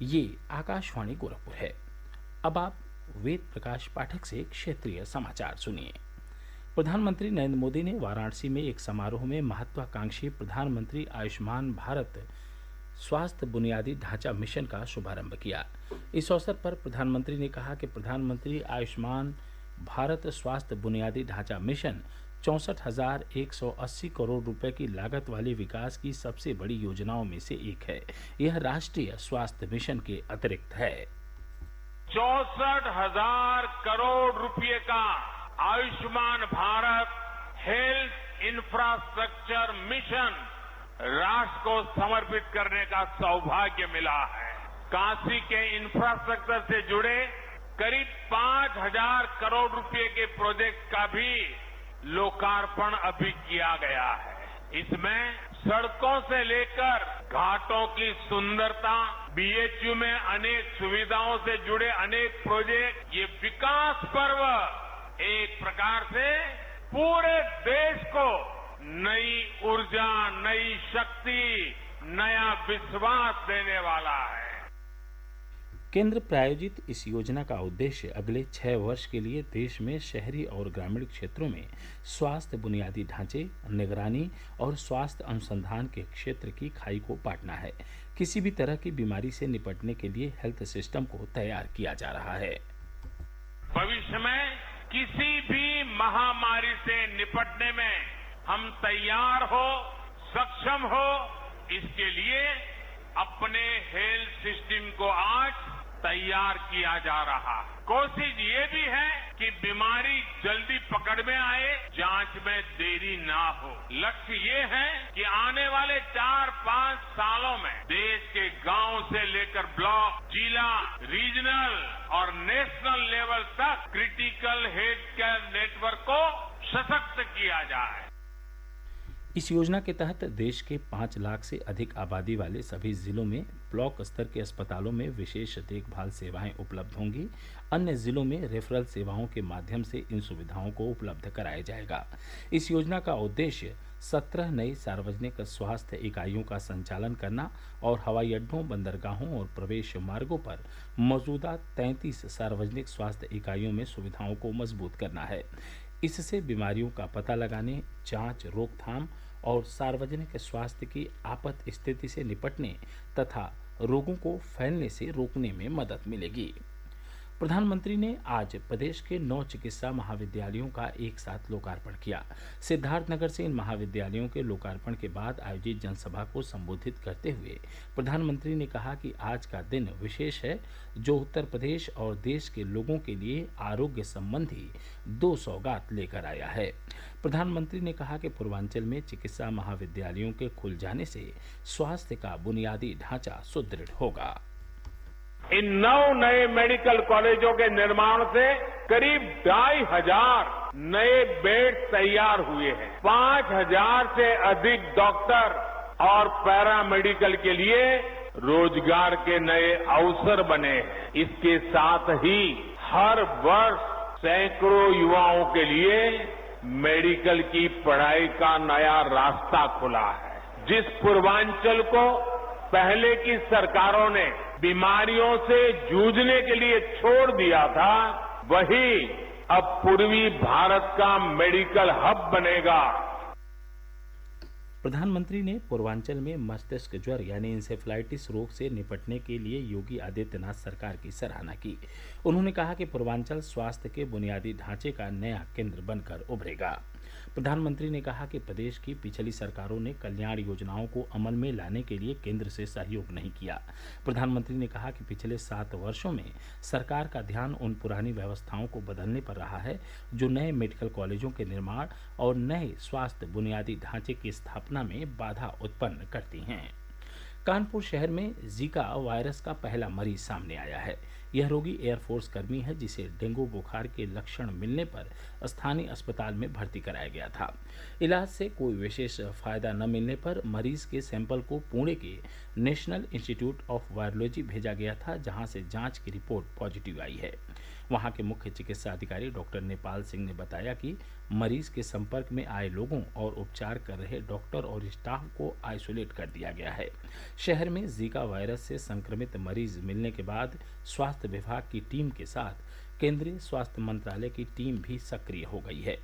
ये आकाशवाणी गोरखपुर है। अब आप वेद प्रकाश पाठक से क्षेत्रीय समाचार सुनिए। प्रधानमंत्री नरेंद्र मोदी ने वाराणसी में एक समारोह में महत्वाकांक्षी प्रधानमंत्री आयुष्मान भारत स्वास्थ्य बुनियादी ढांचा मिशन का शुभारंभ किया। इस अवसर पर प्रधानमंत्री ने कहा कि प्रधानमंत्री आयुष्मान भारत स्वास्थ्य बुनियादी ढांचा मिशन 64,180 करोड़ रुपए की लागत वाली विकास की सबसे बड़ी योजनाओं में से एक है। यह राष्ट्रीय स्वास्थ्य मिशन के अतिरिक्त है। 64,000 करोड़ रुपए का Ayushman Bharat health infrastructure mission राष्ट्र को समर्पित करने का सौभाग्य मिला है। काशी के इंफ्रास्ट्रक्चर से जुड़े करीब 5,000 करोड़ रुपए के प्रोजेक्ट का भी लोकार्पण अभी किया गया है। इसमें सड़कों से लेकर घाटों की सुंदरता, बीएचयू में अनेक सुविधाओं से जुड़े अनेक प्रोजेक्ट, ये विकास पर्व एक प्रकार से पूरे देश को नई ऊर्जा, नई शक्ति, नया विश्वास देने वाला है। केंद्र प्रायोजित इस योजना का उद्देश्य अगले 6 वर्ष के लिए देश में शहरी और ग्रामीण क्षेत्रों में स्वास्थ्य बुनियादी ढांचे, निगरानी और स्वास्थ्य अनुसंधान के क्षेत्र की खाई को पाटना है। किसी भी तरह की बीमारी से निपटने के लिए हेल्थ सिस्टम को तैयार किया जा रहा है। भविष्य में किसी भी महामारी से निपटने में हम तैयार हो, सक्षम हो, इसके लिए अपने हेल्थ सिस्टम को आज तैयार किया जा रहा है। कोशिश ये भी है कि बीमारी जल्दी पकड़ में आए, जांच में देरी ना हो। लक्ष्य ये है कि आने वाले 4-5 सालों में देश के गांव से लेकर ब्लॉक, जिला, रीजनल और नेशनल लेवल तक क्रिटिकल हेल्थ केयर नेटवर्क को सशक्त किया जाए। इस योजना के तहत देश के 5 लाख से अधिक आबादी वाले सभी जिलों में ब्लॉक स्तर के अस्पतालों में विशेष देखभाल सेवाएं उपलब्ध होंगी। अन्य जिलों में रेफरल सेवाओं के माध्यम से इन सुविधाओं को उपलब्ध कराया जाएगा। इस योजना का उद्देश्य 17 नई सार्वजनिक स्वास्थ्य इकाइयों का संचालन करना और हवाई अड्डों, बंदरगाहों और प्रवेश मार्गों पर मौजूदा 33 सार्वजनिक स्वास्थ्य इकाइयों में सुविधाओं को मजबूत करना है। इससे बीमारियों का पता लगाने, जांच, रोकथाम और सार्वजनिक स्वास्थ्य की आपात स्थिति से निपटने तथा रोगों को फैलने से रोकने में मदद मिलेगी। प्रधानमंत्री ने आज प्रदेश के 9 चिकित्सा महाविद्यालयों का एक साथ लोकार्पण किया। सिद्धार्थनगर से इन महाविद्यालयों के लोकार्पण के बाद आयोजित जनसभा को संबोधित करते हुए प्रधानमंत्री ने कहा कि आज का दिन विशेष है, जो उत्तर प्रदेश और देश के लोगों के लिए आरोग्य संबंधी 2 सौगात लेकर आया है। प्रधानमंत्री ने कहा कि पूर्वांचल में चिकित्सा महाविद्यालयों के खुल जाने से स्वास्थ्य का बुनियादी ढांचा सुदृढ़ होगा। इन 9 नए मेडिकल कॉलेजों के निर्माण से करीब 2,500 नए बेड तैयार हुए हैं। 5,000 से अधिक डॉक्टर और पैरामेडिकल के लिए रोजगार के नए अवसर बने हैं। इसके साथ ही हर वर्ष सैकड़ों युवाओं के लिए मेडिकल की पढ़ाई का नया रास्ता खुला है। जिस पूर्वांचल को पहले की सरकारों ने बीमारियों से जूझने के लिए छोड़ दिया था, वही अब पूर्वी भारत का मेडिकल हब बनेगा। प्रधानमंत्री ने पूर्वांचल में मस्तिष्क ज्वर यानी इंसेफ्लाइटिस रोग से निपटने के लिए योगी आदित्यनाथ सरकार की सराहना की। उन्होंने कहा कि पूर्वांचल स्वास्थ्य के बुनियादी ढांचे का नया केंद्र बनकर उभरेगा। प्रधानमंत्री ने कहा कि प्रदेश की पिछली सरकारों ने कल्याण योजनाओं को अमल में लाने के लिए केंद्र से सहयोग नहीं किया। प्रधानमंत्री ने कहा कि पिछले 7 वर्षों में सरकार का ध्यान उन पुरानी व्यवस्थाओं को बदलने पर रहा है जो नए मेडिकल कॉलेजों के निर्माण और नए स्वास्थ्य बुनियादी ढांचे की स्थापना में बाधा उत्पन्न करती हैं। कानपुर शहर में जीका वायरस का पहला मरीज सामने आया है। यह रोगी एयरफोर्स कर्मी है जिसे डेंगू बुखार के लक्षण मिलने पर स्थानीय अस्पताल में भर्ती कराया गया था। इलाज से कोई विशेष फायदा न मिलने पर मरीज के सैंपल को पुणे के नेशनल इंस्टीट्यूट ऑफ वायरोलॉजी भेजा गया था, जहां से जांच की रिपोर्ट पॉजिटिव आई है। वहां के मुख्य चिकित्सा अधिकारी डॉक्टर नेपाल सिंह ने बताया कि मरीज के संपर्क में आए लोगों और उपचार कर रहे डॉक्टर और स्टाफ को आइसोलेट कर दिया गया है। शहर में जीका वायरस से संक्रमित मरीज मिलने के बाद स्वास्थ्य विभाग की टीम के साथ केंद्रीय स्वास्थ्य मंत्रालय की टीम भी सक्रिय हो गई है।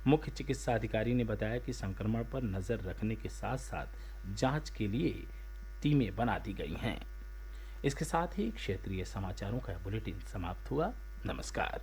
मुख्य चिकित्सा अधिकारी ने बताया कि संक्रमण पर नजर रखने के साथ साथ जांच के लिए टीमें बना दी गई हैं। इसके साथ ही क्षेत्रीय समाचारों का बुलेटिन समाप्त हुआ। नमस्कार।